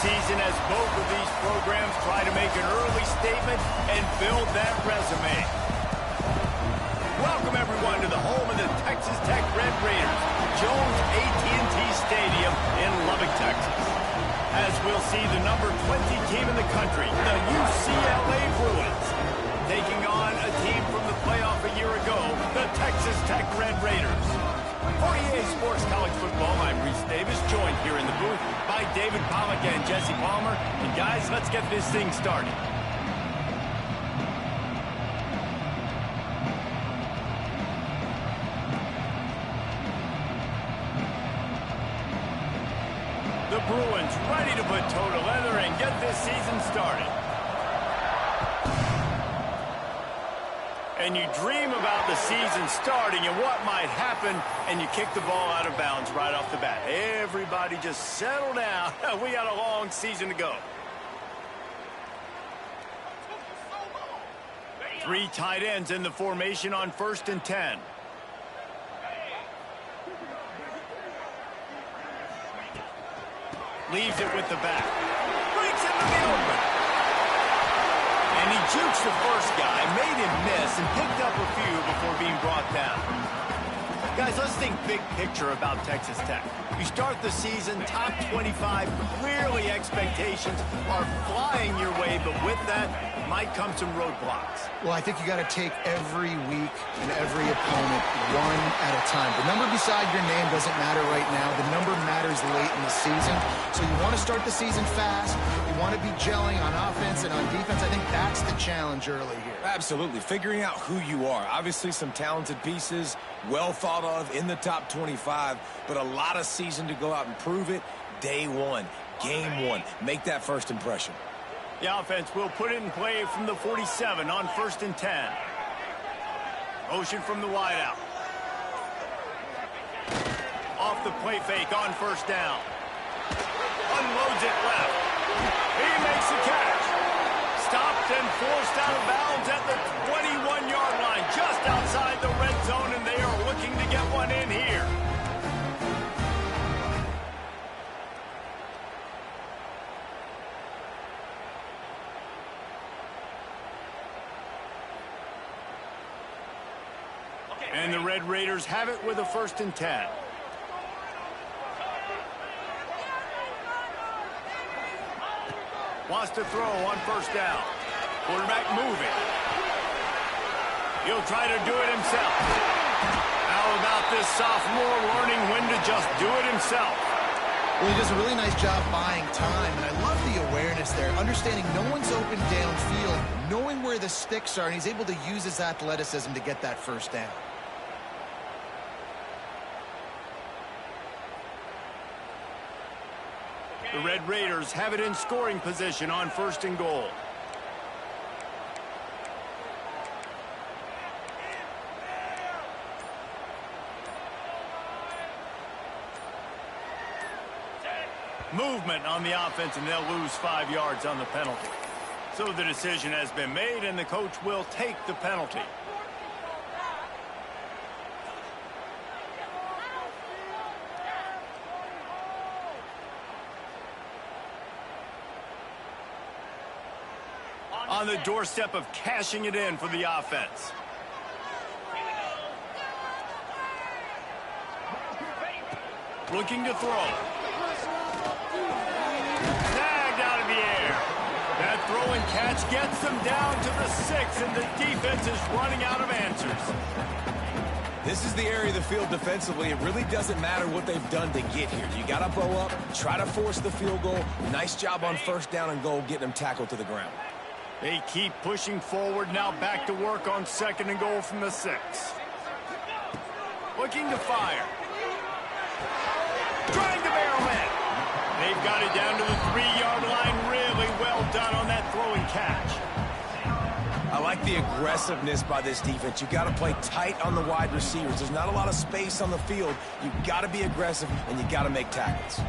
season as both of these programs try to make an early statement and build that resume. Welcome, everyone, to the home of the Texas Tech Red Raiders, Jones AT&T Stadium in Lubbock, Texas. As we'll see the number 20 team in the country, the UCLA Bruins, taking on a team from the playoff a year ago, the Texas Tech Red Raiders. For EA Sports College Football, I'm Reese Davis, joined here in the booth by David Pollack and Jesse Palmer. And guys, let's get this thing started. The Bruins ready to put toe to leather and get this season started. And you dream about the season starting and what might happen, and you kick the ball out of bounds right off the bat. Everybody just settle down. We got a long season to go. 3 tight ends in the formation on 1st and 10. Leaves it with the back. Breaks into the open. And he jukes the first guy, made him miss, and picked up a few before being brought down. Guys, let's think big picture about Texas Tech. You start the season top 25. Clearly expectations are flying your way, but with that might come some roadblocks. Well, I think you got to take every week and every opponent one at a time. The number beside your name doesn't matter right now. The number matters late in the season. So you want to start the season fast. You want to be gelling on offense and on defense. I think that's the challenge early here. Absolutely. Figuring out who you are. Obviously some talented pieces, well thought of in the top 25, but a lot of season to go out and prove it. Day one, game one. Make that first impression. The offense will put it in play from the 47 on 1st and 10. Motion from the wideout. Off the play fake on 1st down. Unloads it left. He makes the catch. Stopped and forced out of bounds at the 21-yard line, just outside the red zone, and they are looking to get one in here. And the Red Raiders have it with a 1st and 10. Wants to throw on 1st down. Quarterback moving. He'll try to do it himself. How about this sophomore learning when to just do it himself? Well, he does a really nice job buying time, and I love the awareness there, understanding no one's open downfield, knowing where the sticks are, and he's able to use his athleticism to get that 1st down. The Red Raiders have it in scoring position on 1st and goal. Movement on the offense, and they'll lose 5 yards on the penalty. So the decision has been made, and the coach will take the penalty. On the doorstep of cashing it in for the offense. Looking to throw. Tagged out of the air. That throw and catch gets them down to the 6, and the defense is running out of answers. This is the area of the field defensively. It really doesn't matter what they've done to get here. You got to bow up, try to force the field goal. Nice job on 1st down and goal, getting them tackled to the ground. They keep pushing forward, now back to work on 2nd and goal from the 6. Looking to fire. Trying to barrel in. They've got it down to the 3-yard line. Really well done on that throw and catch. I like the aggressiveness by this defense. You got to play tight on the wide receivers. There's not a lot of space on the field. You got to be aggressive, and you got to make tackles.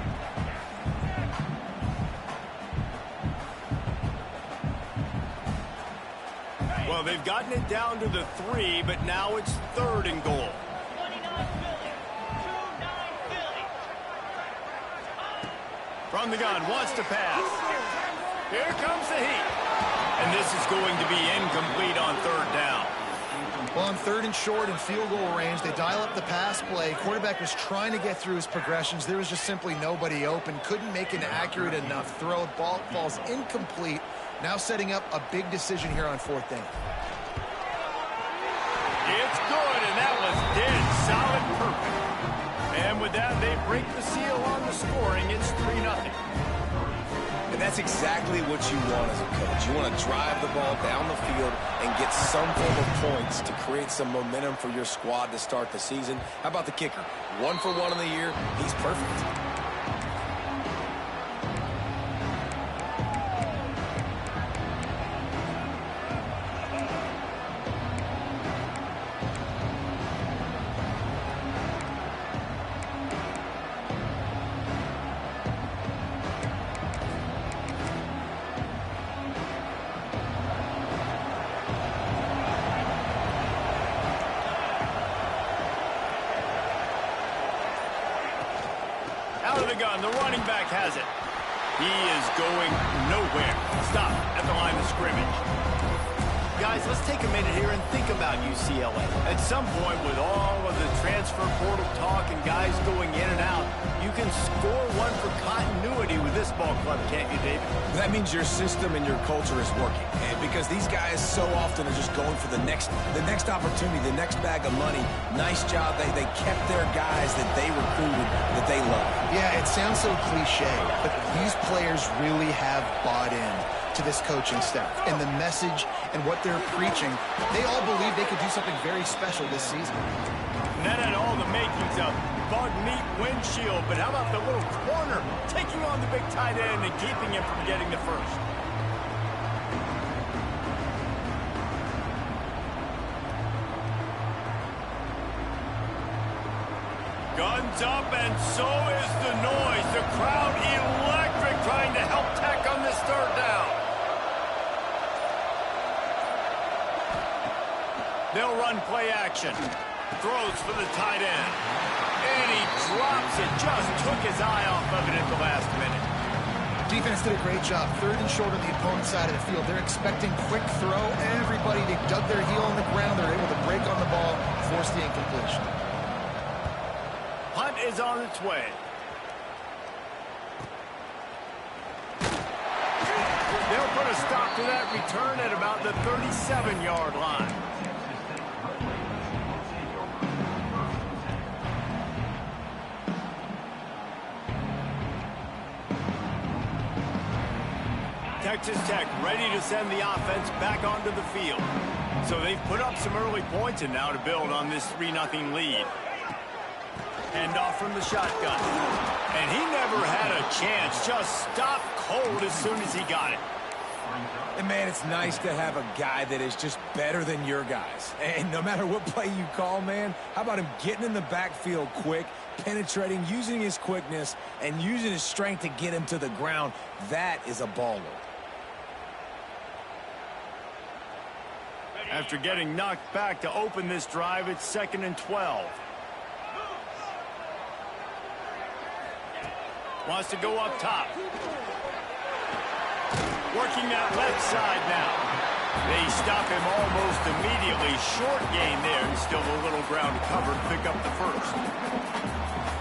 Well, they've gotten it down to the 3, but now it's 3rd and goal. From the gun, wants to pass. Here comes the heat. And this is going to be incomplete on third down. Well, on third and short and field goal range, they dial up the pass play. Quarterback was trying to get through his progressions. There was just simply nobody open. Couldn't make an accurate enough throw. Ball falls incomplete. Now setting up a big decision here on fourth down. It's good, and that was dead solid perfect. And with that, they break the seal on the scoring. It's 3-0. And that's exactly what you want as a coach. You want to drive the ball down the field and get some form of points to create some momentum for your squad to start the season. How about the kicker? 1 for 1 in the year. He's perfect. Out of the gun, the running back has it. He is going nowhere. Stop at the line of scrimmage. Guys, let's take a minute here and think about UCLA. At some point, with all of the transfer portal talk and guys going in and out, you can score one for continuity with this ball club, can't you, David? That means your system and your culture is working. And because these guys so often are just going for the next opportunity, the next bag of money. Nice job. They kept their guys that they recruited, that they love. Yeah, it sounds so cliche, but these players really have bought in to this coaching staff and the message and what they're preaching. They all believe they could do something very special this season. And that had all the makings of bug meat windshield, but how about the little corner taking on the big tight end and keeping him from getting the first? Guns up, and so is the noise. The crowd electric, trying to help Tech on this third down. They'll run play action. Throws for the tight end. And he drops it. Just took his eye off of it at the last minute. Defense did a great job. Third and short on the opponent's side of the field. They're expecting quick throw. Everybody, they dug their heel on the ground. They're able to break on the ball, force the incompletion. Punt is on its way. They'll put a stop to that return at about the 37-yard line. Texas Tech ready to send the offense back onto the field. So they've put up some early points and now to build on this 3-0 lead. Handoff from the shotgun. And he never had a chance. Just stopped cold as soon as he got it. And, man, it's nice to have a guy that is just better than your guys. And no matter what play you call, man, how about him getting in the backfield quick, penetrating, using his quickness, and using his strength to get him to the ground? That is a baller. After getting knocked back to open this drive, it's 2nd and 12. Wants to go up top. Working that left side now. They stop him almost immediately. Short gain there, and still a little ground to cover to pick up the first.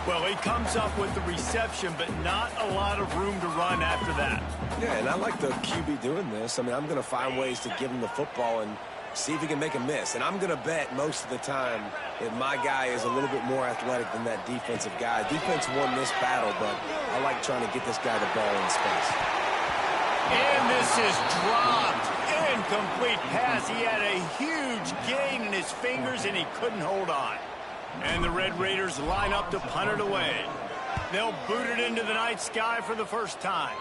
Well, he comes up with the reception, but not a lot of room to run after that. Yeah, and I like the QB doing this. I mean, I'm going to find ways to give him the football and see if he can make a miss. And I'm going to bet most of the time that my guy is a little bit more athletic than that defensive guy. Defense won this battle, but I like trying to get this guy the ball in space. And this is dropped. Incomplete pass. He had a huge gain in his fingers, and he couldn't hold on. And the Red Raiders line up to punt it away. They'll boot it into the night sky for the first time.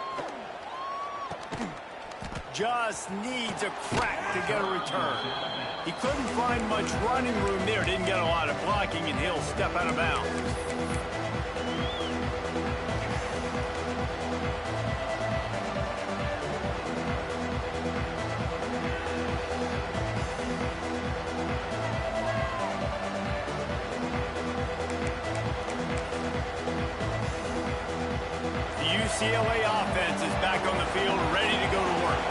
Just needs a crack to get a return. He couldn't find much running room there. Didn't get a lot of blocking, and he'll step out of bounds. UCLA offense is back on the field, ready to go to work.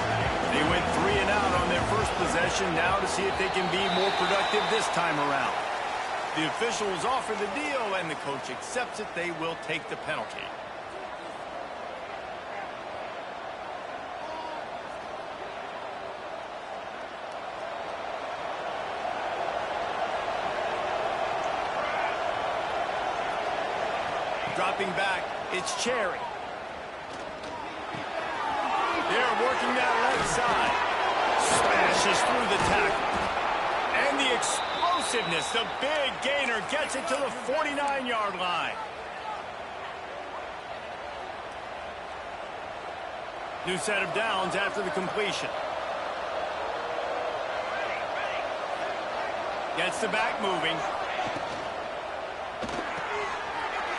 They went 3 and out on their first possession, now to see if they can be more productive this time around. The officials offer the deal, and the coach accepts it. They will take the penalty. Dropping back, it's Cherry. They're working that left side. Smashes through the tackle. And the explosiveness, the big gainer gets it to the 49-yard line. New set of downs after the completion. Gets the back moving.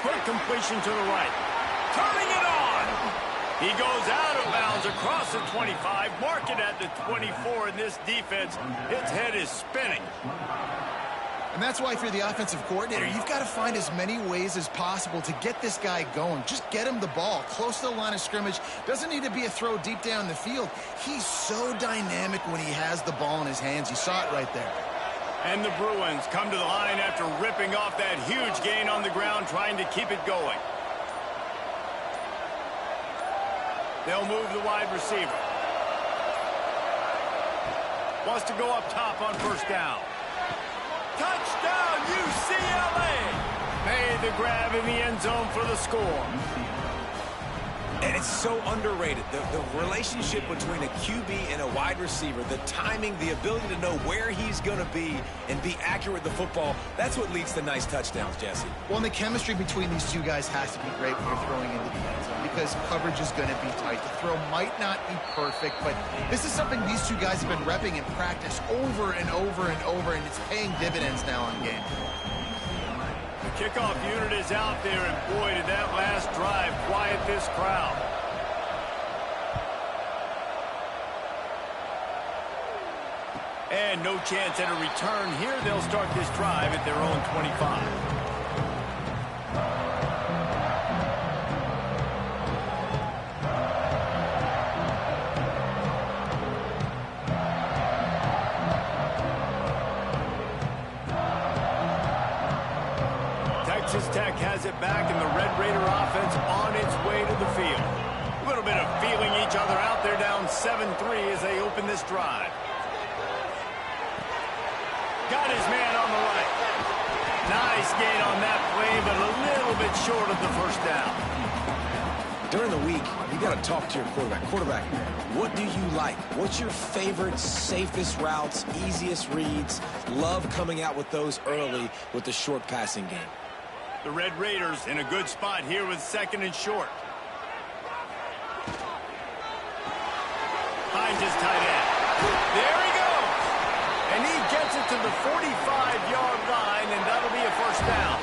Quick completion to the right. Turning it on. He goes out of bounds across the 25. Mark it at the 24. And this defense, its head is spinning. And that's why, if you're the offensive coordinator, you've got to find as many ways as possible to get this guy going. Just get him the ball close to the line of scrimmage. Doesn't need to be a throw deep down the field. He's so dynamic when he has the ball in his hands. You saw it right there. And the Bruins come to the line after ripping off that huge gain on the ground, trying to keep it going. They'll move the wide receiver. Wants to go up top on first down. Touchdown, UCLA! Made the grab in the end zone for the score. And it's so underrated. The relationship between a QB and a wide receiver, the timing, the ability to know where he's going to be and be accurate with the football, that's what leads to nice touchdowns, Jesse. Well, and the chemistry between these two guys has to be great when you're throwing into the end zone because coverage is going to be tight. The throw might not be perfect, but this is something these two guys have been repping in practice over and over and over, and it's paying dividends now on game. Kickoff unit is out there, and boy, did that last drive quiet this crowd. And no chance at a return here. They'll start this drive at their own 25. Texas Tech has it back, and the Red Raider offense on its way to the field. A little bit of feeling each other out there, down 7-3 as they open this drive. Got his man on the right. Nice gain on that play, but a little bit short of the first down. During the week, you got to talk to your quarterback. Quarterback, what do you like? What's your favorite, safest routes, easiest reads? Love coming out with those early with the short passing game. The Red Raiders in a good spot here with 2nd and short. Finds his tight end. There he goes. And he gets it to the 45-yard line, and that'll be a first down.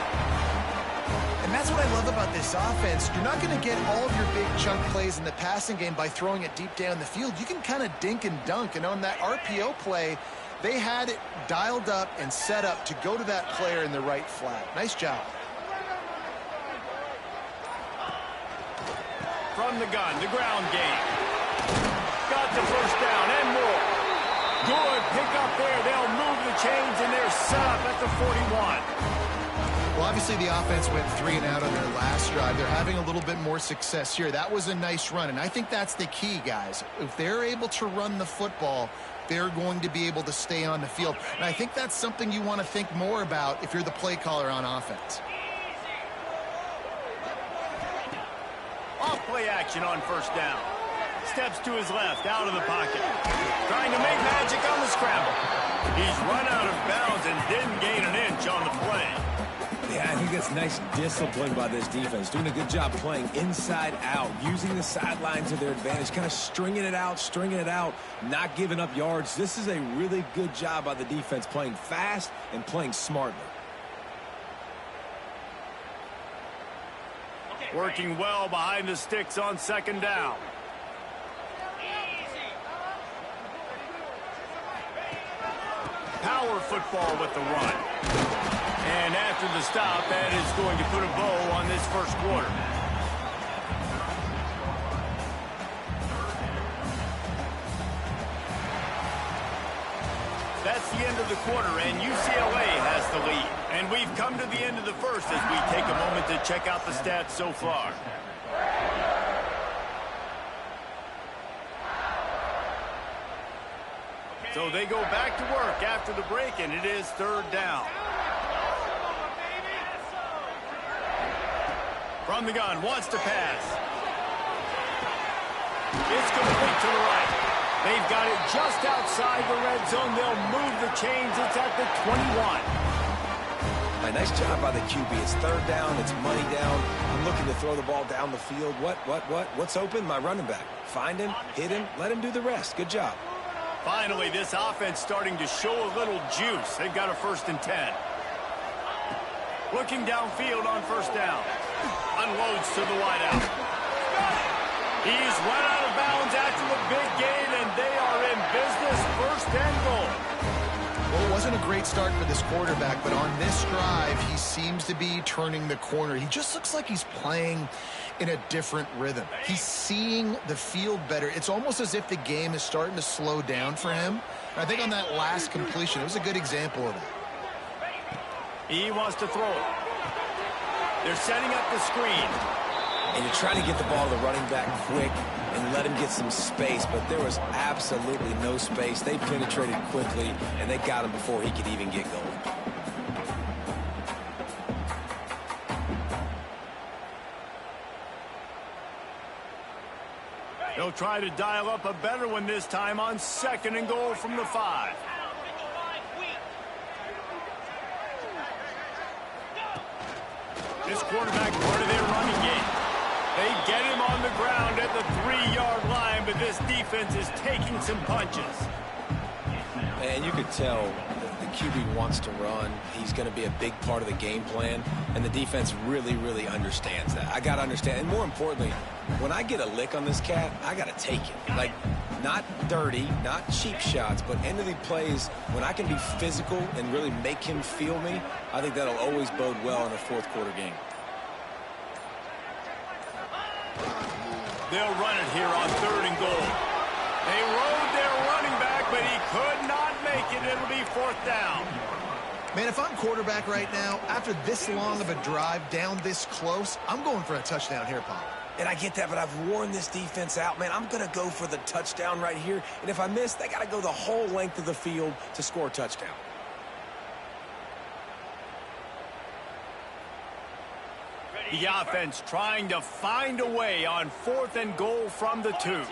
And that's what I love about this offense. You're not going to get all of your big chunk plays in the passing game by throwing it deep down the field. You can kind of dink and dunk. And on that RPO play, they had it dialed up and set up to go to that player in the right flat. Nice job. From the gun, the ground game. Got the first down and more. Good pickup there. They'll move the chains, and they're set up at the 41. Well, obviously the offense went 3 and out on their last drive. They're having a little bit more success here. That was a nice run, and I think that's the key, guys. If they're able to run the football, they're going to be able to stay on the field. And I think that's something you want to think more about if you're the play caller on offense. Off play action on first down. Steps to his left, out of the pocket. Trying to make magic on the scramble. He's run out of bounds and didn't gain an inch on the play. Yeah, I think that's nice discipline by this defense. Doing a good job playing inside out, using the sidelines to their advantage, kind of stringing it out, not giving up yards. This is a really good job by the defense, playing fast and playing smartly. Working well behind the sticks on 2nd down. Power football with the run. And after the stop, that is going to put a bow on this first quarter. That's the end of the quarter, and UCLA has the lead. And we've come to the end of the first as we take a moment to check out the stats so far. So they go back to work after the break, and it is third down. From the gun, wants to pass. It's complete to the right. They've got it just outside the red zone. They'll move the chains. It's at the 21. A nice job by the QB. It's third down. It's money down. I'm looking to throw the ball down the field. What's open? My running back. Find him, hit him, let him do the rest. Good job. Finally, this offense starting to show a little juice. They've got a 1st and 10. Looking downfield on first down. Unloads to the wideout. He's run out of bounds after the big gain, and they are in business. 1st and goal. Well, it wasn't a great start for this quarterback, but on this drive, he seems to be turning the corner. He just looks like he's playing in a different rhythm. He's seeing the field better. It's almost as if the game is starting to slow down for him. I think on that last completion, it was a good example of that. He wants to throw it. They're setting up the screen. And you're trying to get the ball to the running back quick and let him get some space, but there was absolutely no space. They penetrated quickly, and they got him before he could even get going. They'll try to dial up a better one this time on 2nd and goal from the 5. This quarterback part of their running game. They get him on the ground at the 3-yard line, but this defense is taking some punches. And you could tell the QB wants to run. He's going to be a big part of the game plan, and the defense really, really understands that. I got to understand, and more importantly, when I get a lick on this cat, I got to take it. Like, not dirty, not cheap shots, but end of the plays, when I can be physical and really make him feel me, I think that'll always bode well in a 4th quarter game. They'll run it here on 3rd and goal. They rode their running back, but he could not make it. It'll be 4th down. Man, if I'm quarterback right now, after this long of a drive down this close, I'm going for a touchdown here, Pop. And I get that, but I've worn this defense out, man. I'm going to go for the touchdown right here. And if I miss, they got to go the whole length of the field to score a touchdown. The offense trying to find a way on 4th and goal from the 2.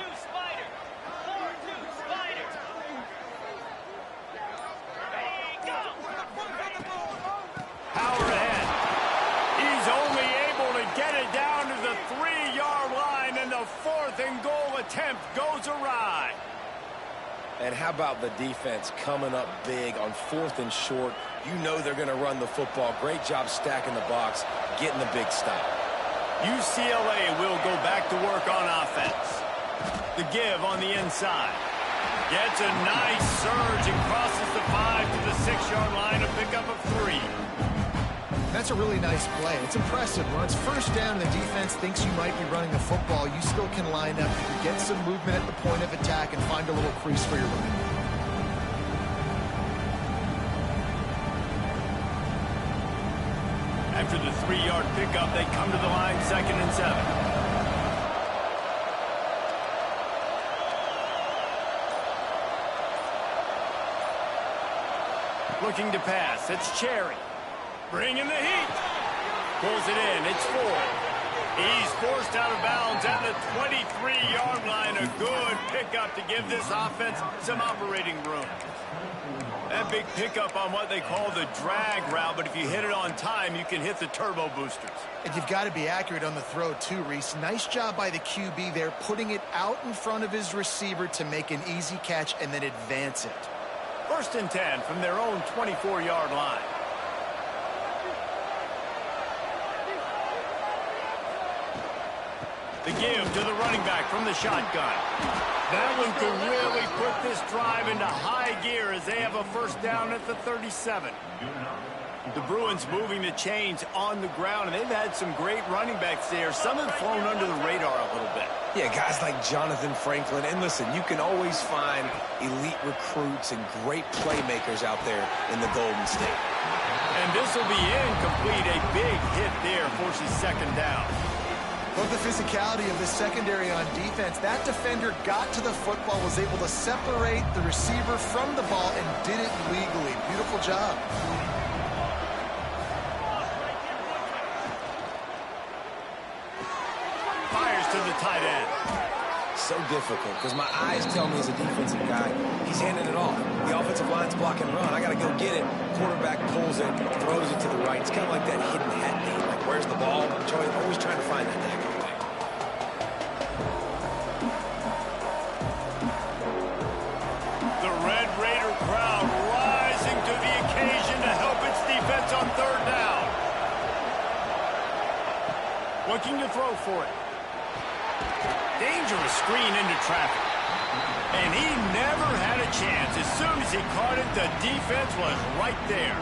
Power ahead. He's only able to get it down to the 3-yard line, and the 4th and goal attempt goes awry. And how about the defense coming up big on 4th and short? You know they're going to run the football. Great job stacking the box, getting the big stop. UCLA will go back to work on offense. The give on the inside. Gets a nice surge and crosses the 5 to the 6-yard line, a pickup of 3. That's a really nice play. It's impressive. When it's first down and the defense thinks you might be running the football, you still can line up. You can get some movement at the point of attack and find a little crease for your running back. After the 3-yard pickup, they come to the line 2nd and 7. Looking to pass. It's Cherry. Bringing the heat. Pulls it in. It's 4. He's forced out of bounds at the 23-yard line. A good pickup to give this offense some operating room. That big pickup on what they call the drag route, but if you hit it on time, you can hit the turbo boosters. And you've got to be accurate on the throw too, Reese. Nice job by the QB there, putting it out in front of his receiver to make an easy catch and then advance it. 1st and 10 from their own 24-yard line. The give to the running back from the shotgun. That one could really put this drive into high gear as they have a 1st down at the 37. The Bruins moving the chains on the ground, and they've had some great running backs there. Some have flown under the radar a little bit. Yeah, guys like Jonathan Franklin. And listen, you can always find elite recruits and great playmakers out there in the Golden State. And this will be incomplete. A big hit there forces second down. Look at the physicality of the secondary on defense. That defender got to the football, was able to separate the receiver from the ball, and did it legally. Beautiful job. Fires to the tight end. So difficult because my eyes tell me as a defensive guy, he's handing it off. The offensive line's blocking run. I got to go get it. Quarterback pulls it, throws it to the right. It's kind of like that hidden hat game. Like, where's the ball? I'm always trying to find that daggone thing. The Red Raider crowd rising to the occasion to help its defense on third down. Looking to throw for it. Dangerous screen into traffic. And he never had a chance. As soon as he caught it, the defense was right there.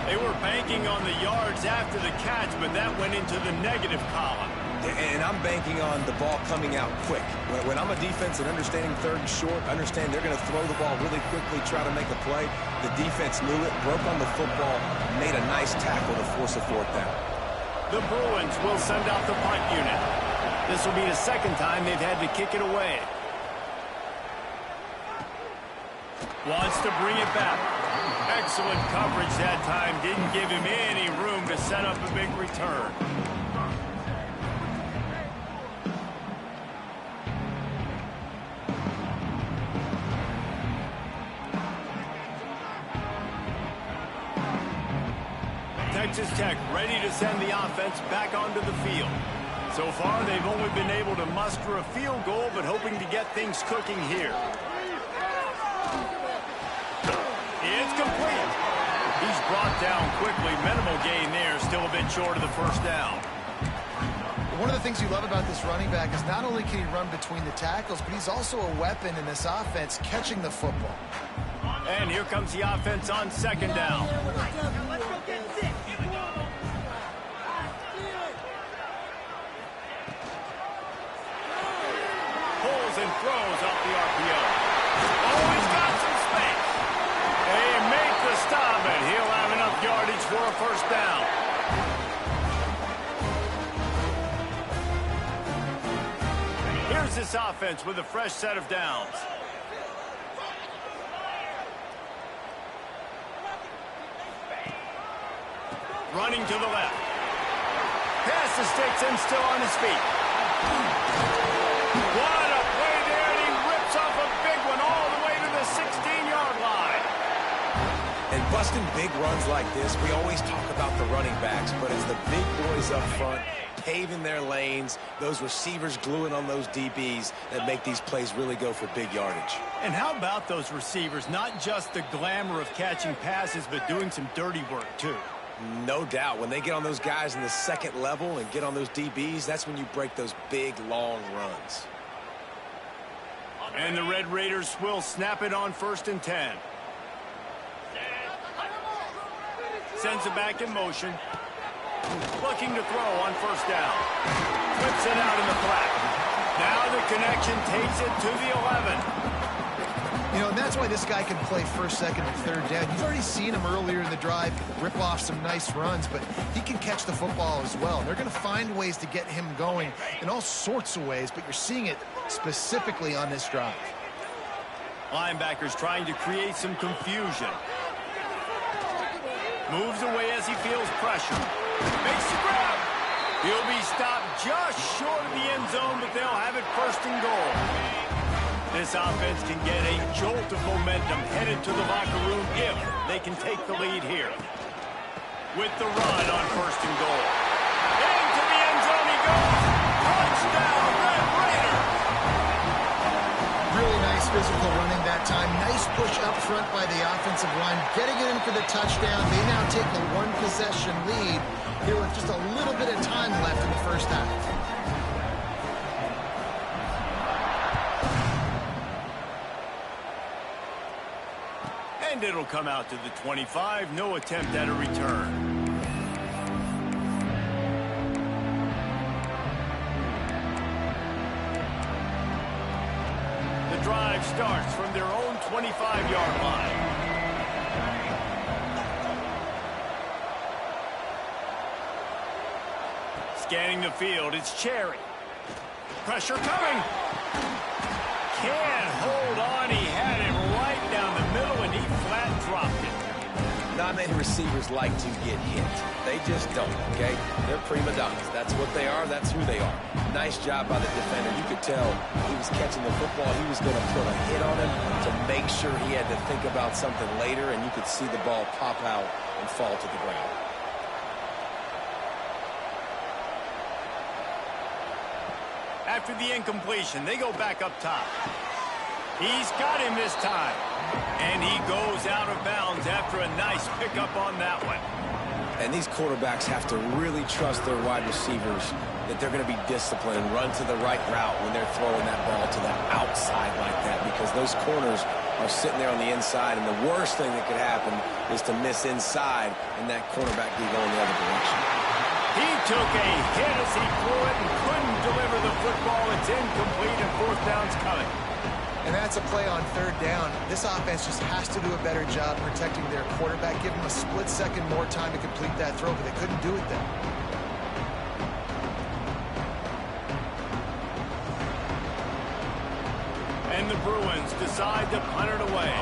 They were banking on the yards after the catch, but that went into the negative column. And I'm banking on the ball coming out quick. When I'm a defense and understanding third and short, understand they're going to throw the ball really quickly, try to make a play. The defense knew it, broke on the football, made a nice tackle to force a fourth down. The Bruins will send out the punt unit. This will be the second time they've had to kick it away. Wants to bring it back. Excellent coverage that time. Didn't give him any room to set up a big return. Texas Tech ready to send the offense back onto the field. So far, they've only been able to muster a field goal, but hoping to get things cooking here. It's complete. He's brought down quickly. Minimal gain there, still a bit short of the first down. One of the things you love about this running back is not only can he run between the tackles, but he's also a weapon in this offense, catching the football. And here comes the offense on second down. Pulls and throws off the RPO. Oh, he's got some space. They make the stop, and he'll have enough yardage for a first down. Here's this offense with a fresh set of downs. Running to the left. Pass the sticks and still on his feet. What a play there, and he rips off a big one all the way to the 16-yard line. And busting big runs like this, we always talk about the running backs, but it's the big boys up front, paving their lanes, those receivers gluing on those DBs that make these plays really go for big yardage. And how about those receivers? Not just the glamour of catching passes, but doing some dirty work, too. No doubt. When they get on those guys in the second level and get on those DBs, that's when you break those big, long runs. And the Red Raiders will snap it on 1st and 10. Sends it back in motion. Looking to throw on first down. Flips it out in the flat. Now the connection takes it to the 11. You know, and that's why this guy can play first, second, and third down. You've already seen him earlier in the drive rip off some nice runs, but he can catch the football as well. And they're going to find ways to get him going in all sorts of ways, but you're seeing it specifically on this drive. Linebackers trying to create some confusion. Moves away as he feels pressure. Makes the grab. He'll be stopped just short of the end zone, but they'll have it 1st and goal. This offense can get a jolt of momentum headed to the locker room if they can take the lead here. With the run on 1st and goal. Into the end zone he goes. Touchdown, Red Raider. Really nice physical running that time. Nice push up front by the offensive line. Getting it in for the touchdown. They now take a one-possession lead here with just a little bit of time left in the first half. And it'll come out to the 25. No attempt at a return. drive starts from their own 25-yard line. Scanning the field, it's Cherry. Pressure coming. Can't hold on. He had it right down the middle, and he flat dropped it. Not many receivers like to get hit. They just don't, okay? They're prima donnas. That's what they are. That's who they are. Nice job by the defender. You could tell he was catching the football. He was going to put a hit on him to make sure he had to think about something later, and you could see the ball pop out and fall to the ground. After the incompletion, they go back up top. He's got him this time. And he goes out of bounds after a nice pickup on that one. And these quarterbacks have to really trust their wide receivers that they're going to be disciplined and run to the right route when they're throwing that ball to the outside like that, because those corners are sitting there on the inside, and the worst thing that could happen is to miss inside and that cornerback be going the other direction. He took a hit as he threw it and couldn't deliver the football. It's incomplete, and fourth down's coming. And that's a play on third down. This offense just has to do a better job protecting their quarterback. Give him a split second more time to complete that throw, but they couldn't do it then. And the Bruins decide to punt it away.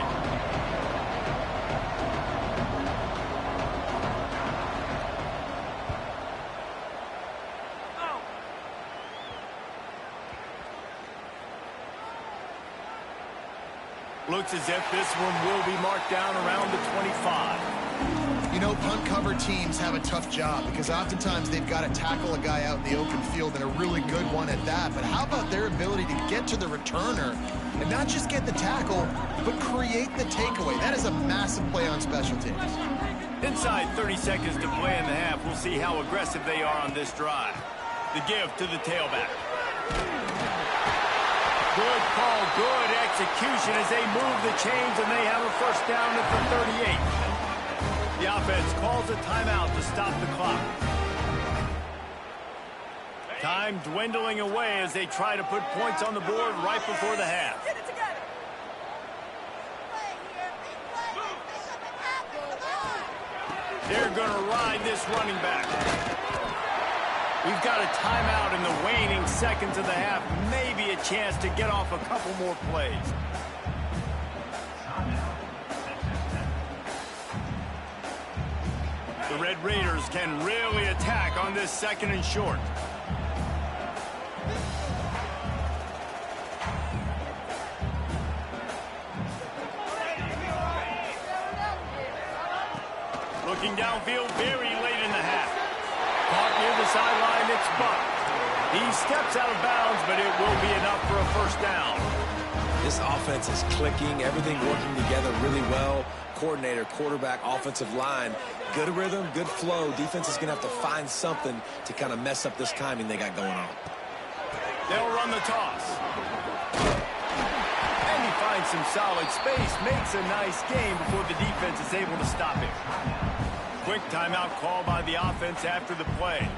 Looks as if this one will be marked down around the 25. You know, punt cover teams have a tough job because oftentimes they've got to tackle a guy out in the open field, and a really good one at that. But how about their ability to get to the returner and not just get the tackle, but create the takeaway? That is a massive play on special teams. Inside 30 seconds to play in the half. We'll see how aggressive they are on this drive. The give to the tailback. Good call, good execution as they move the chains, and they have a first down at the 38. The offense calls a timeout to stop the clock. Time dwindling away as they try to put points on the board right before the half. They're going to ride this running back. We've got a timeout in the waning seconds of the half. Maybe a chance to get off a couple more plays. The Red Raiders can really attack on this second and short. Looking downfield very late in the half. Caught near the sideline, it's Buck. He steps out of bounds, but it will be enough for a first down. This offense is clicking, everything working together really well. Coordinator, quarterback, offensive line, good rhythm, good flow. Defense is going to have to find something to kind of mess up this timing they got going on. They'll run the toss. And he finds some solid space, makes a nice game before the defense is able to stop him. Quick timeout call by the offense after the play.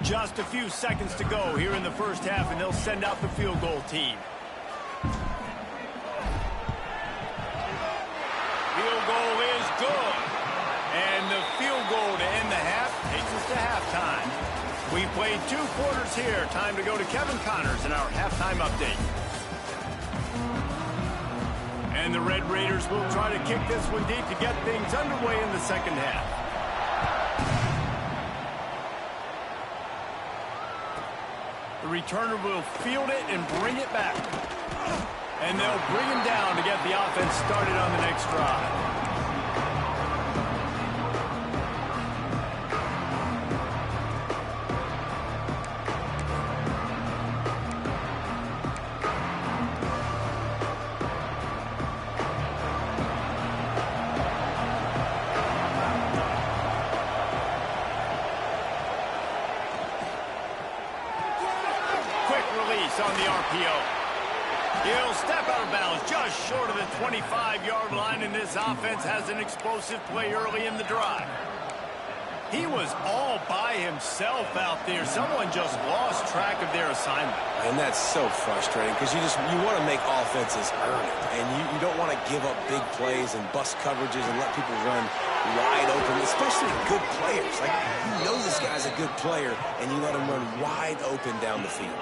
Just a few seconds to go here in the first half, and they'll send out the field goal team. Field goal is good. And the field goal to end the half takes us to halftime. We played 2 quarters here. Time to go to Kevin Connors in our halftime update. And the Red Raiders will try to kick this one deep to get things underway in the second half. The returner will field it and bring it back. And they'll bring him down to get the offense started on the next drive. On the RPO. He'll step out of bounds just short of the 25-yard line, and this offense has an explosive play early in the drive. He was all by himself out there. Someone just lost track of their assignment. And that's so frustrating because you want to make offenses earn it. And you don't want to give up big plays and bust coverages and let people run wide open, especially good players. Like, you know this guy's a good player, and you let him run wide open down the field.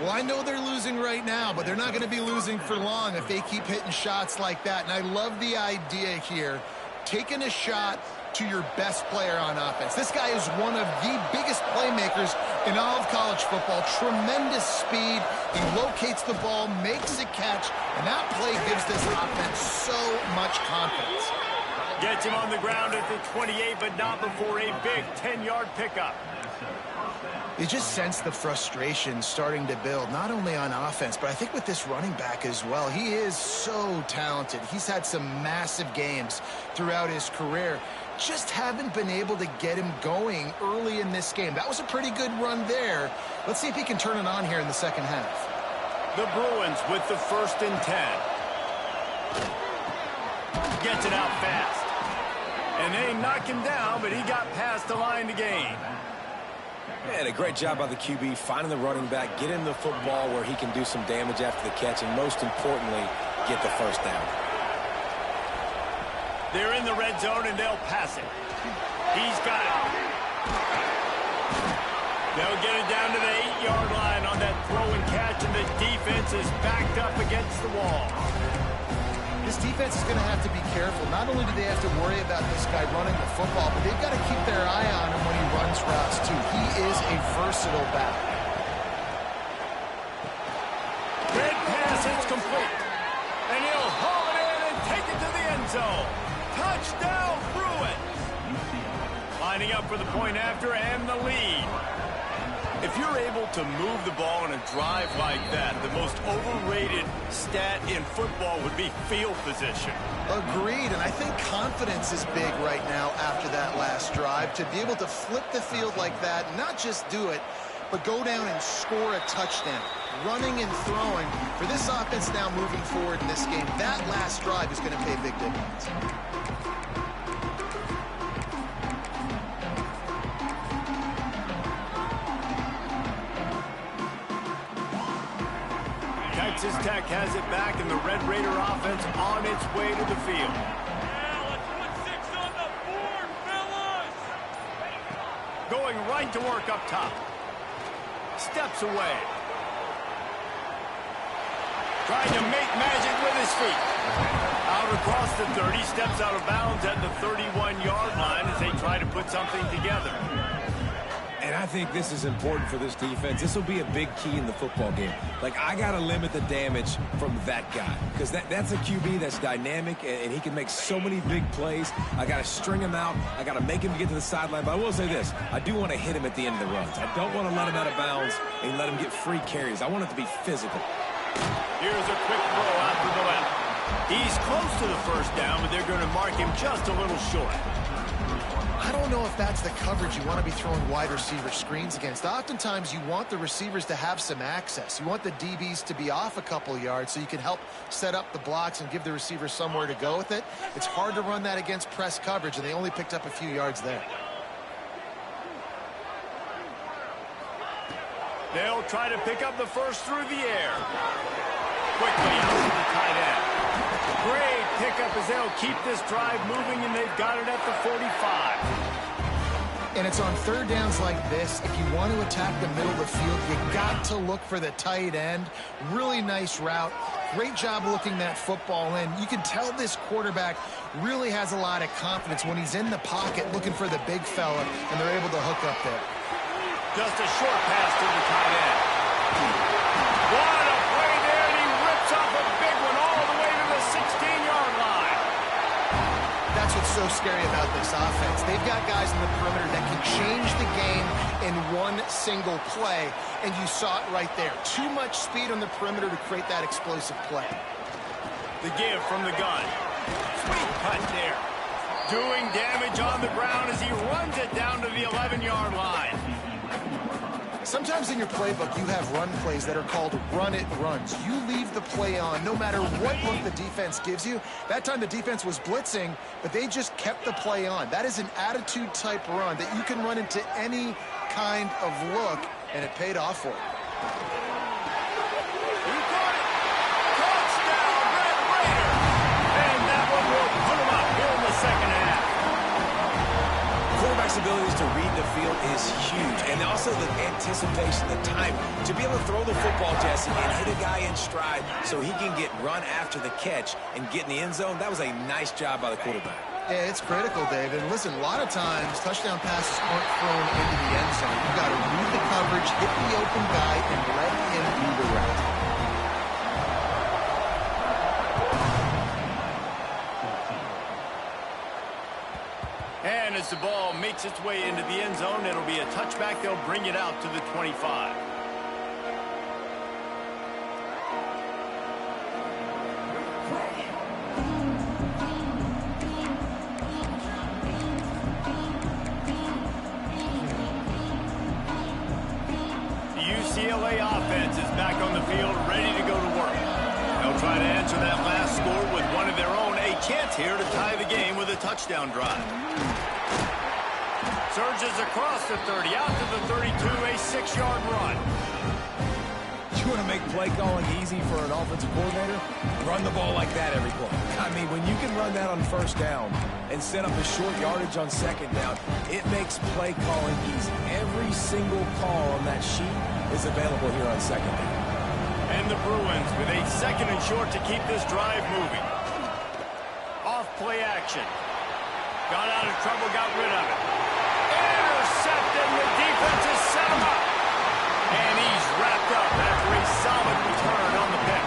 Well, I know they're losing right now, but they're not going to be losing for long if they keep hitting shots like that. And I love the idea here, taking a shot to your best player on offense. This guy is one of the biggest playmakers in all of college football. Tremendous speed. He locates the ball, makes a catch, and that play gives this offense so much confidence. Gets him on the ground at the 28, but not before a big 10-yard pickup. You just sense the frustration starting to build, not only on offense, but I think with this running back as well. He is so talented. He's had some massive games throughout his career. Just haven't been able to get him going early in this game. That was a pretty good run there. Let's see if he can turn it on here in the second half. The Bruins with the 1st and 10. Gets it out fast. And they knock him down, but he got past the line to gain. And a great job by the QB, finding the running back, get him the football where he can do some damage after the catch, and most importantly, get the first down. They're in the red zone, and they'll pass it. He's got it. They'll get it down to the 8-yard line on that throw and catch, and the defense is backed up against the wall. This defense is going to have to be careful. Not only do they have to worry about this guy running the football, but they've got to keep their eye on him when he runs routes, too. He is a versatile back. Red pass, it's complete. And he'll haul it in and take it to the end zone. Touchdown, Bruins! Lining up for the point after and the lead. If you're able to move the ball in a drive like that, the most overrated stat in football would be field position. Agreed, and I think confidence is big right now after that last drive. To be able to flip the field like that, not just do it, but go down and score a touchdown. Running and throwing. For this offense now moving forward in this game, that last drive is going to pay big dividends. Texas Tech has it back, and the Red Raider offense on its way to the field. Let's put 6 on the board, fellas! Going right to work up top. Steps away. Trying to make magic with his feet. Out across the 30, steps out of bounds at the 31-yard line as they try to put something together. And I think this is important for this defense. This will be a big key in the football game. Like, I got to limit the damage from that guy because that's a QB that's dynamic, and he can make so many big plays. I got to string him out. I got to make him get to the sideline. But I will say this. I do want to hit him at the end of the runs. I don't want to let him out of bounds and let him get free carries. I want it to be physical. Here's a quick throw out to the left. He's close to the first down, but they're going to mark him just a little short. I don't know if that's the coverage you want to be throwing wide receiver screens against. Oftentimes, you want the receivers to have some access. You want the DBs to be off a couple yards so you can help set up the blocks and give the receiver somewhere to go with it. It's hard to run that against press coverage, and they only picked up a few yards there. They'll try to pick up the first through the air. Quickly out to the tight end. Great pickup as they'll keep this drive moving, and they've got it at the 45. And it's on third downs like this. If you want to attack the middle of the field, you got to look for the tight end. Really nice route. Great job looking that football in. You can tell this quarterback really has a lot of confidence when he's in the pocket looking for the big fella, and they're able to hook up there. Just a short pass to the tight end. What a play there, and he rips off a big one all the way to the 16-yard line. That's what's so scary about this offense. They've got guys in the perimeter that can change the game in one single play, and you saw it right there. Too much speed on the perimeter to create that explosive play. The give from the gun. Sweet cut there. Doing damage on the ground as he runs it down to the 11-yard line. Sometimes in your playbook, you have run plays that are called run-it runs. You leave the play on no matter what look the defense gives you. That time the defense was blitzing, but they just kept the play on. That is an attitude-type run that you can run into any kind of look, and it paid off for him. He got it. Touchdown, Red Raiders. And that one will put him up here in the second half. Quarterback's abilities to read the field is huge, and also the anticipation, the time to be able to throw the football, Jesse, and hit a guy in stride so he can get run after the catch and get in the end zone. That was a nice job by the quarterback. Yeah, it's critical, Dave. And listen, a lot of times touchdown passes aren't thrown into the end zone. You got to read the coverage, hit the open guy, and let him do the rest. And as the ball makes its way into the end zone, it'll be a touchback. They'll bring it out to the 25. The UCLA offense is back on the field, ready to go to work. They'll try to answer that last score with one of their own. A chance here to tie the game with a touchdown drive. Surges across the 30, out to the 32, a 6-yard run. You want to make play calling easy for an offensive coordinator? Run the ball like that every play. I mean, when you can run that on first down and set up a short yardage on second down, it makes play calling easy. Every single call on that sheet is available here on second down. And the Bruins with a second and short to keep this drive moving. Off play action. Got out of trouble, got rid of it. Intercepted, the defense has set him up. And he's wrapped up after a solid return on the pick.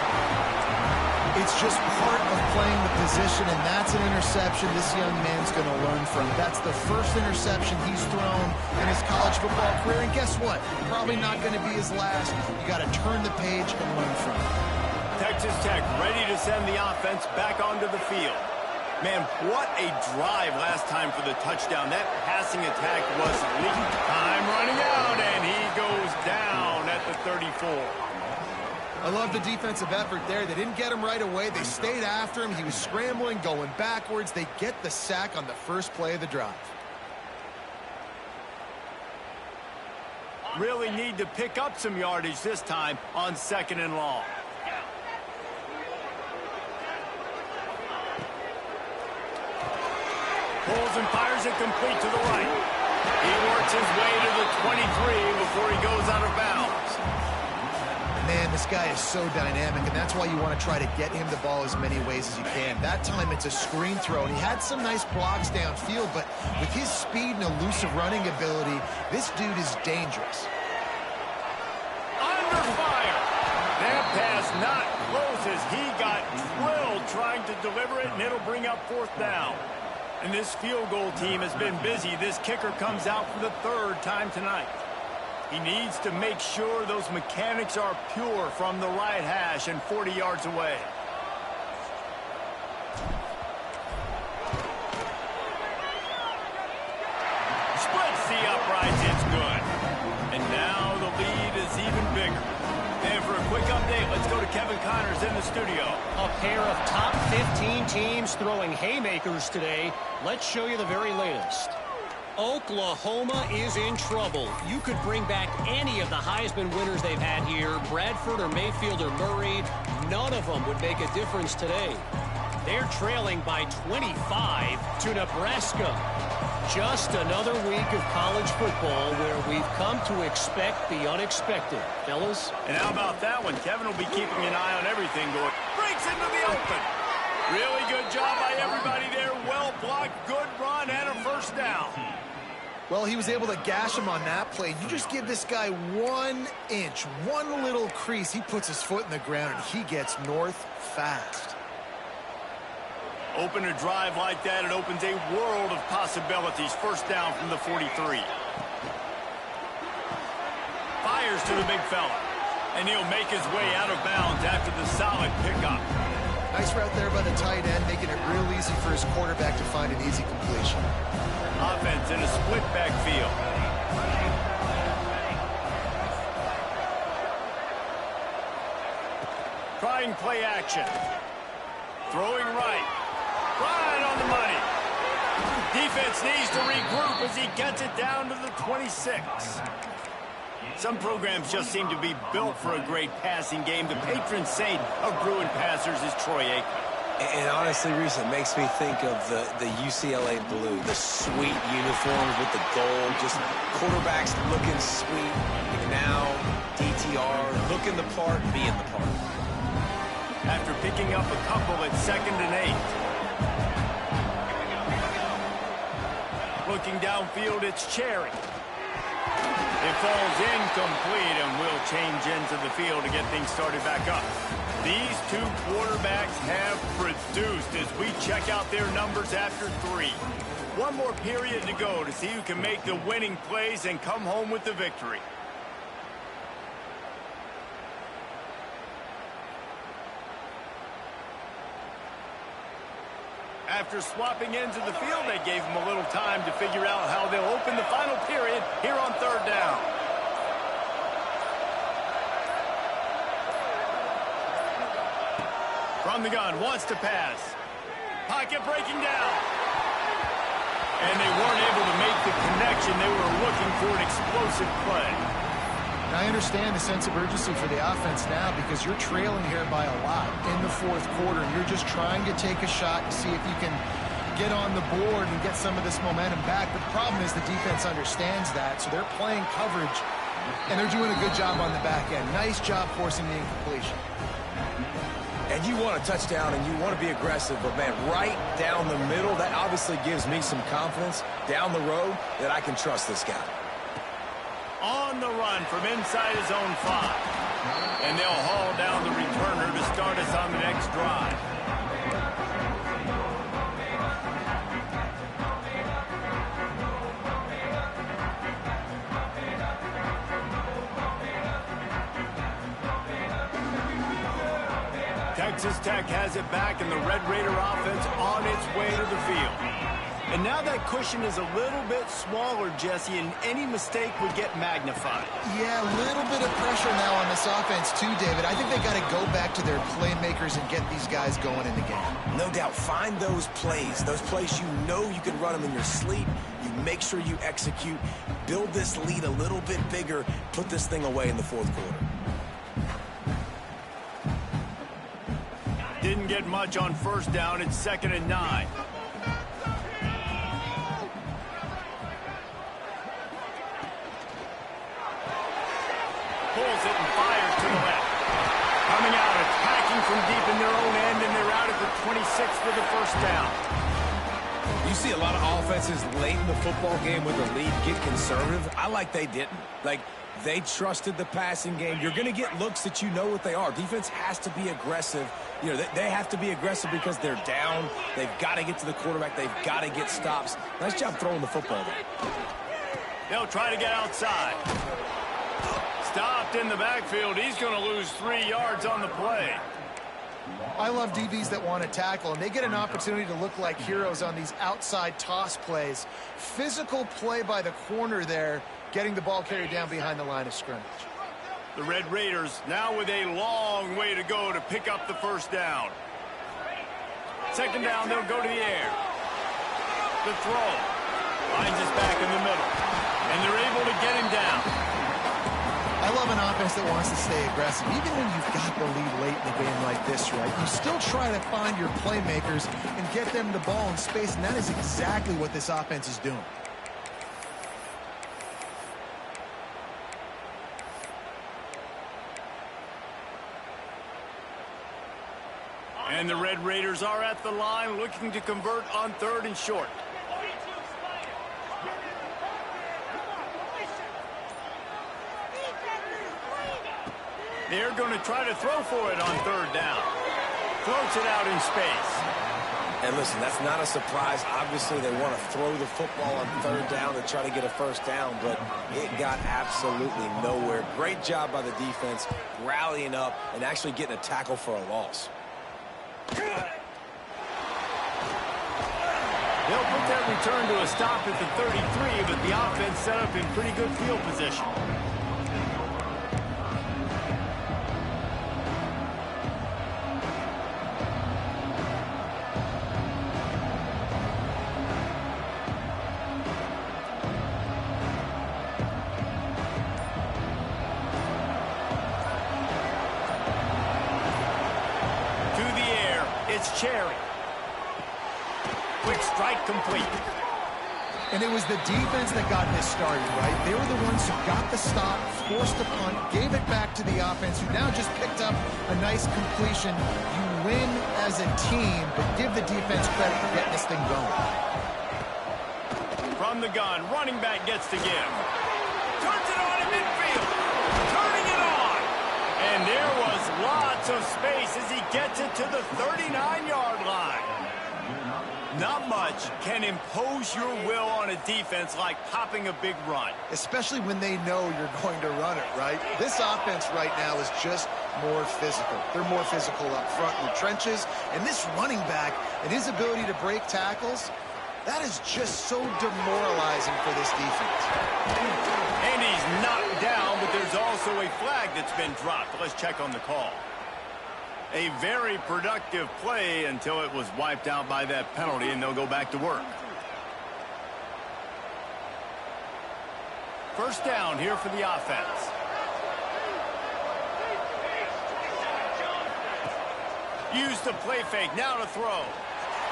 It's just part of playing the position, and that's an interception this young man's going to learn from. That's the first interception he's thrown in his college football career, and guess what? Probably not going to be his last. You got to turn the page and learn from it. Texas Tech ready to send the offense back onto the field. Man, what a drive last time for the touchdown. That passing attack was elite. Time running out, and he goes down at the 34. I love the defensive effort there. They didn't get him right away. They stayed after him. He was scrambling, going backwards. They get the sack on the first play of the drive. Really need to pick up some yardage this time on second and long. Pulls and fires it complete to the right. He works his way to the 23 before he goes out of bounds. Man, this guy is so dynamic, and that's why you want to try to get him the ball as many ways as you can. That time it's a screen throw, and he had some nice blocks downfield, but with his speed and elusive running ability, this dude is dangerous. Under fire. That pass not close as he got drilled trying to deliver it, and it'll bring up fourth down. And this field goal team has been busy. This kicker comes out for the third time tonight. He needs to make sure those mechanics are pure from the right hash and 40 yards away. Splits the uprights, it's good. And now the lead is even bigger. And for a quick update, let's go to Kevin Connors in the studio. A pair of top 15 teams throwing haymakers today. Let's show you the very latest. Oklahoma is in trouble. You could bring back any of the Heisman winners they've had here, Bradford or Mayfield or Murray. None of them would make a difference today. They're trailing by 25 to Nebraska. Just another week of college football where we've come to expect the unexpected. Fellas? And how about that one? Kevin will be keeping an eye on everything going. Breaks into the open. Really good job by everybody there. Well blocked, good run, and a first down. Well, he was able to gash him on that play. You just give this guy 1 inch, one little crease. He puts his foot in the ground, and he gets north fast. Open a drive like that, it opens a world of possibilities. First down from the 43. Fires to the big fella. And he'll make his way out of bounds after the solid pickup. Nice route there by the tight end, making it real easy for his quarterback to find an easy completion. Offense in a split backfield. trying play action. Throwing right. Right on the money. Defense needs to regroup as he gets it down to the 26. Some programs just seem to be built for a great passing game. The patron saint of Bruin passers is Troy Aikman. And honestly, Reese, it makes me think of the UCLA blue, the sweet uniforms with the gold, just quarterbacks looking sweet. Now, DTR, looking the part, being the part. After picking up a couple at 2nd and 8. Looking downfield, it's Cherry. It falls incomplete and will change into the field to get things started back up. These two quarterbacks have produced as we check out their numbers after 3. One more period to go to see who can make the winning plays and come home with the victory. After swapping ends of the field, they gave them a little time to figure out how they'll open the final period here on 3rd down. From the gun, wants to pass. Pocket breaking down. And they weren't able to make the connection. They were looking for an explosive play. I understand the sense of urgency for the offense now because you're trailing here by a lot in the 4th quarter. You're just trying to take a shot to see if you can get on the board and get some of this momentum back. But the problem is the defense understands that, so they're playing coverage, and they're doing a good job on the back end. Nice job forcing the incompletion. And you want a touchdown and you want to be aggressive, but, man, right down the middle, that obviously gives me some confidence down the road that I can trust this guy. On the run from inside his own 5. And they'll haul down the returner to start us on the next drive. Texas Tech has it back, and the Red Raider offense on its way to the field. And now that cushion is a little bit smaller, Jesse, and any mistake would get magnified. Yeah, a little bit of pressure now on this offense too, David. I think they got to go back to their playmakers and get these guys going in the game. No doubt. Find those plays you know you can run them in your sleep. You make sure you execute. Build this lead a little bit bigger. Put this thing away in the 4th quarter. Didn't get much on 1st down. It's 2nd and 9. Pulls it and fires to the left. Coming out, attacking from deep in their own end, and they're out at the 26 for the 1st down. You see a lot of offenses late in the football game with the lead get conservative. I like they didn't. Like, they trusted the passing game. You're going to get looks that you know what they are. Defense has to be aggressive. You know, they have to be aggressive because they're down. They've got to get to the quarterback. They've got to get stops. Nice job throwing the football there. They'll try to get outside. Stopped in the backfield. He's going to lose 3 yards on the play. I love DBs that want to tackle, and they get an opportunity to look like heroes on these outside toss plays. Physical play by the corner there, getting the ball carried down behind the line of scrimmage. The Red Raiders now with a long way to go to pick up the 1st down. 2nd down, they'll go to the air. The throw. Finds his back in the middle. And they're able to get him down. I love an offense that wants to stay aggressive. Even when you've got the lead late in the game like this, right, you still try to find your playmakers and get them the ball in space, and that is exactly what this offense is doing. And the Red Raiders are at the line looking to convert on 3rd and short. They're going to try to throw for it on 3rd down. Floats it out in space. And listen, that's not a surprise. Obviously, they want to throw the football on 3rd down to try to get a 1st down, but it got absolutely nowhere. Great job by the defense, rallying up and actually getting a tackle for a loss. They'll put that return to a stop at the 33, but the offense set up in pretty good field position. Cherry. Quick strike complete. And it was the defense that got this started, right? They were the ones who got the stop, forced the punt, gave it back to the offense, who now just picked up a nice completion. You win as a team, but give the defense credit for getting this thing going. From the gun, running back gets to give. Turns it on in midfield. Turning it on. And there was lots of space as he gets it to the 39-yard line. Not much can impose your will on a defense like popping a big run. Especially when they know you're going to run it, right? This offense right now is just more physical. They're more physical up front in the trenches. And this running back and his ability to break tackles, that is just so demoralizing for this defense. And he's knocked down, but there's also a flag that's been dropped. Let's check on the call. A very productive play until it was wiped out by that penalty, and they'll go back to work. First down here for the offense. Use the play fake, now to throw.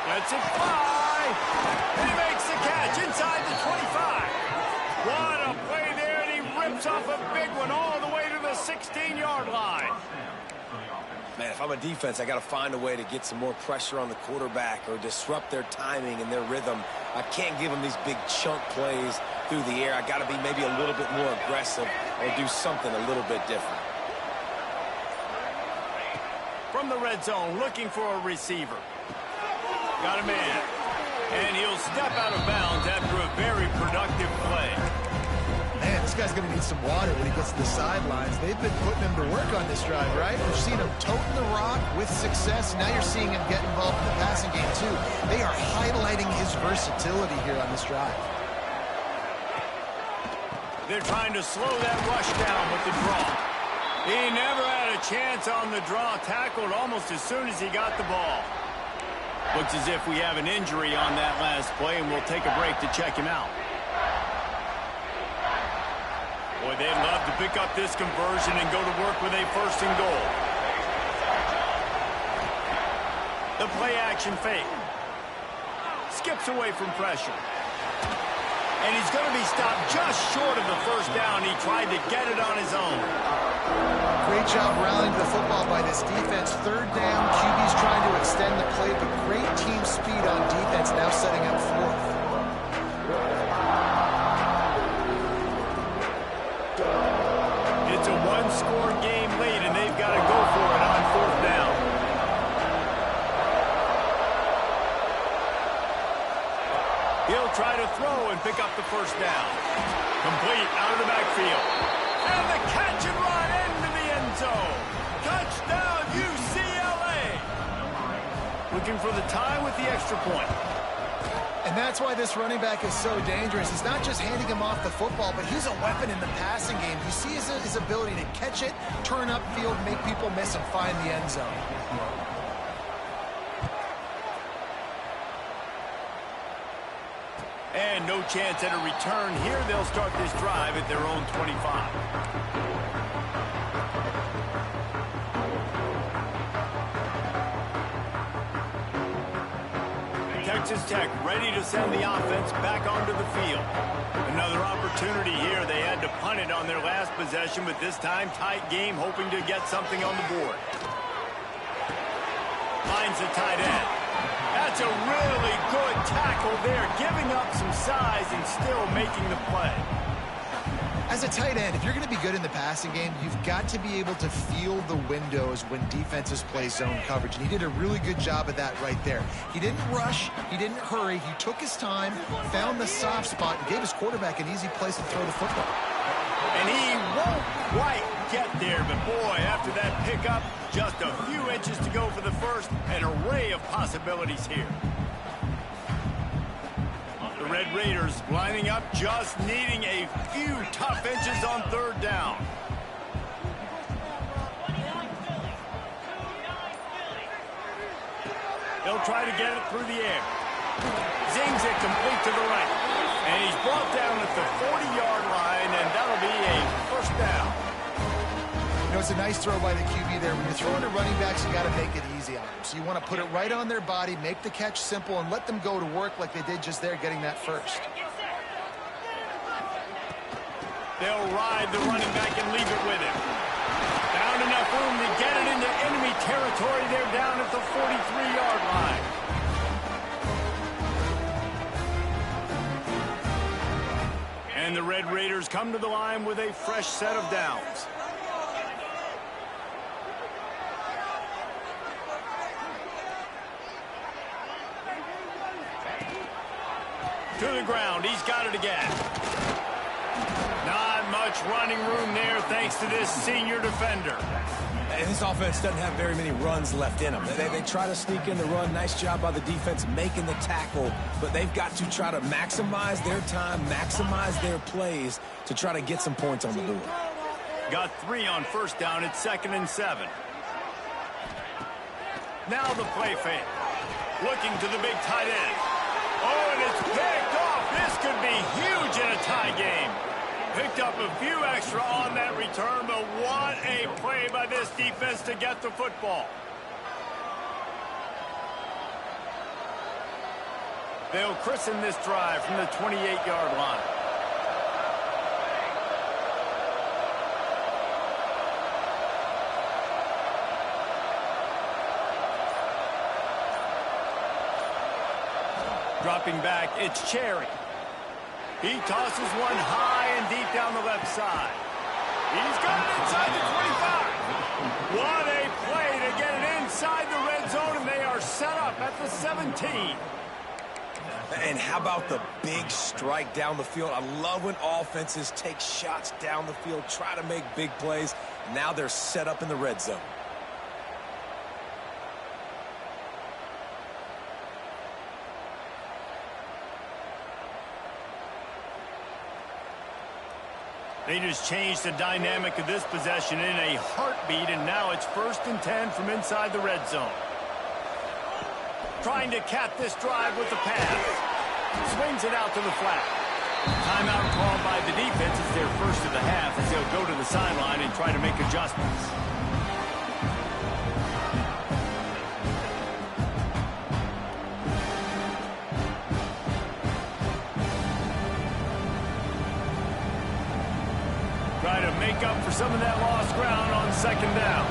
Lets it fly, and he makes the catch inside the 25. What a play there, and he rips off a big one all the way to the 16-yard line. Man, if I'm a defense, I got to find a way to get some more pressure on the quarterback or disrupt their timing and their rhythm. I can't give them these big chunk plays through the air. I got to be maybe a little bit more aggressive or do something a little bit different. From the red zone, looking for a receiver. Got a man. And he'll step out of bounds after a very productive play. Man, this guy's going to need some water when he gets to the sidelines. They've been putting him to work on this drive, right? We've seen him toting the rock with success. Now you're seeing him get involved in the passing game, too. They are highlighting his versatility here on this drive. They're trying to slow that rush down with the draw. He never had a chance on the draw. Tackled almost as soon as he got the ball. Looks as if we have an injury on that last play, and we'll take a break to check him out. Boy, they'd love to pick up this conversion and go to work with a first and goal. The play action fake. Skips away from pressure. And he's going to be stopped just short of the first down. He tried to get it on his own. Great job rallying the football by this defense. Third down, QB's trying to extend the play, but great team speed on defense, now setting up fourth. It's a one-score game late, and they've got to go for it on fourth down. He'll try to throw and pick up the first down. Complete out of the backfield. And the catch and run into the end zone. Touchdown, UCLA. Looking for the tie with the extra point. And that's why this running back is so dangerous. He's not just handing him off the football, but he's a weapon in the passing game. You see his ability to catch it, turn upfield, make people miss, and find the end zone. And no chance at a return here. They'll start this drive at their own 25. Texas Tech ready to send the offense back onto the field. Another opportunity here. They had to punt it on their last possession, but this time tight game, hoping to get something on the board. Finds the tight end. That's a really good tackle there, giving up some size and still making the play. As a tight end, if you're going to be good in the passing game, you've got to be able to feel the windows when defenses play zone coverage. And he did a really good job of that right there. He didn't rush. He didn't hurry. He took his time, found the soft spot, and gave his quarterback an easy place to throw the football. And he won't quite get there, but boy, after that pickup, just a few inches to go for the first. An array of possibilities here. The Red Raiders lining up, just needing a few tough inches on third down. He'll try to get it through the air. Zings it complete to the right. And he's brought down at the 40-yard line, and that'll be a first down. know, it's a nice throw by the QB there. When you're throwing to running backs, you got to make it easy on them. So you want to put it right on their body, make the catch simple, and let them go to work like they did just there, getting that first. They'll ride the running back and leave it with him. Found enough room to get it into enemy territory. They're down at the 43-yard line. And the Red Raiders come to the line with a fresh set of downs. To the ground. He's got it again. Not much running room there thanks to this senior defender. And this offense doesn't have very many runs left in them. They try to sneak in the run. Nice job by the defense making the tackle. But they've got to try to maximize their time, maximize their plays to try to get some points on the board. Got 3 on first down. It's 2nd and 7. Now the play fake. Looking to the big tight end. Oh, and it's picked off. This could be huge in a tie game. Picked up a few extra on that return, but what a play by this defense to get the football. They'll christen this drive from the 28-yard line. Dropping back, it's Cherry. He tosses one high and deep down the left side. He's got it inside the 25. What a play to get it inside the red zone, and they are set up at the 17. And how about the big strike down the field? I love when offenses take shots down the field, try to make big plays. Now they're set up in the red zone. They just changed the dynamic of this possession in a heartbeat, and now it's 1st and 10 from inside the red zone. Trying to cap this drive with the pass. Swings it out to the flat. Timeout called by the defense. It's their first of the half as they'll go to the sideline and try to make adjustments. Try to make up for some of that lost ground on 2nd down.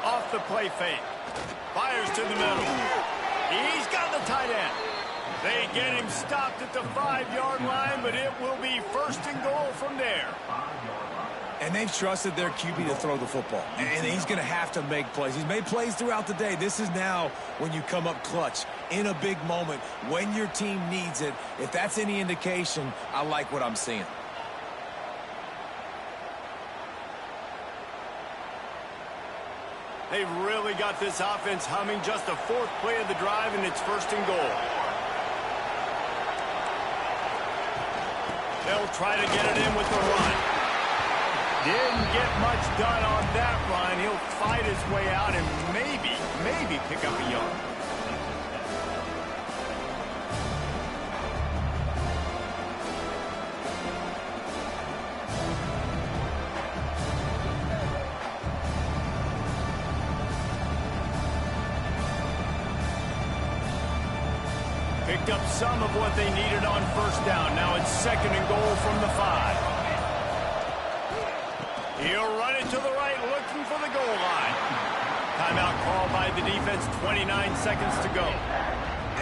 Off the play fake. Fires to the middle. He's got the tight end. They get him stopped at the 5-yard line, but it will be 1st and goal from there. And they've trusted their QB to throw the football. And he's going to have to make plays. He's made plays throughout the day. This is now when you come up clutch in a big moment when your team needs it. If that's any indication, I like what I'm seeing. They've really got this offense humming. Just the 4th play of the drive, and it's 1st and goal. They'll try to get it in with the run. Didn't get much done on that run. He'll fight his way out and maybe pick up a yard. Picked up some of what they needed on 1st down. Now it's 2nd and goal from the 5. He'll run it to the right, looking for the goal line. Timeout called by the defense, 29 seconds to go.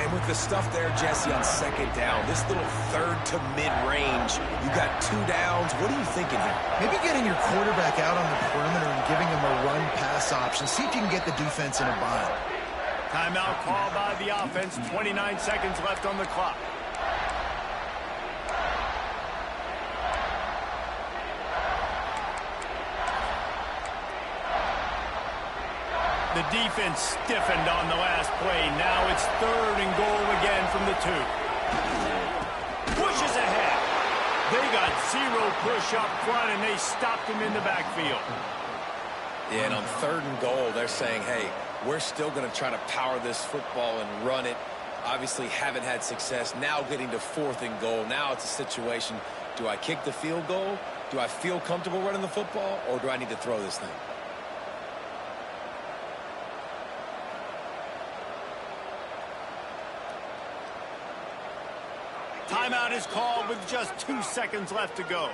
And with the stuff there, Jesse, on 2nd down, this little 3rd to mid-range, you got 2 downs. What are you thinking here? Maybe getting your quarterback out on the perimeter and giving him a run-pass option. See if you can get the defense in a bind. Timeout called by the offense, 29 seconds left on the clock. The defense stiffened on the last play. Now it's 3rd and goal again from the 2. Pushes ahead. They got 0 push up front, and they stopped him in the backfield. Yeah, and on 3rd and goal, they're saying, hey, we're still going to try to power this football and run it. Obviously haven't had success. Now getting to 4th and goal. Now it's a situation, do I kick the field goal? Do I feel comfortable running the football? Or do I need to throw this thing? Timeout is called with just 2 seconds left to go.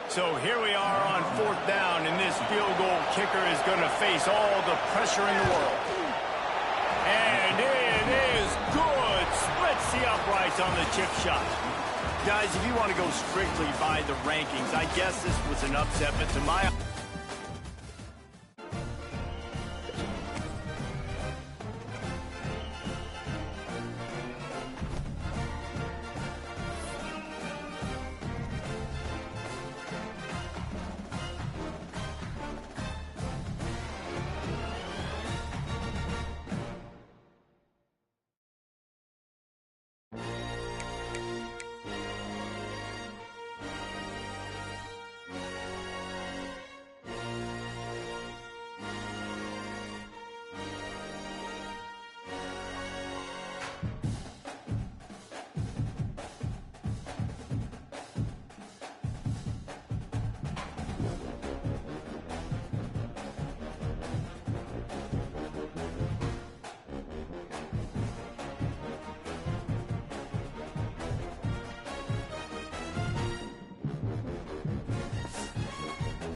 So here we are on 4th down, and this field goal kicker is going to face all the pressure in the world. And it is good. Splits the uprights on the chip shot. Guys, if you want to go strictly by the rankings, I guess this was an upset, but to my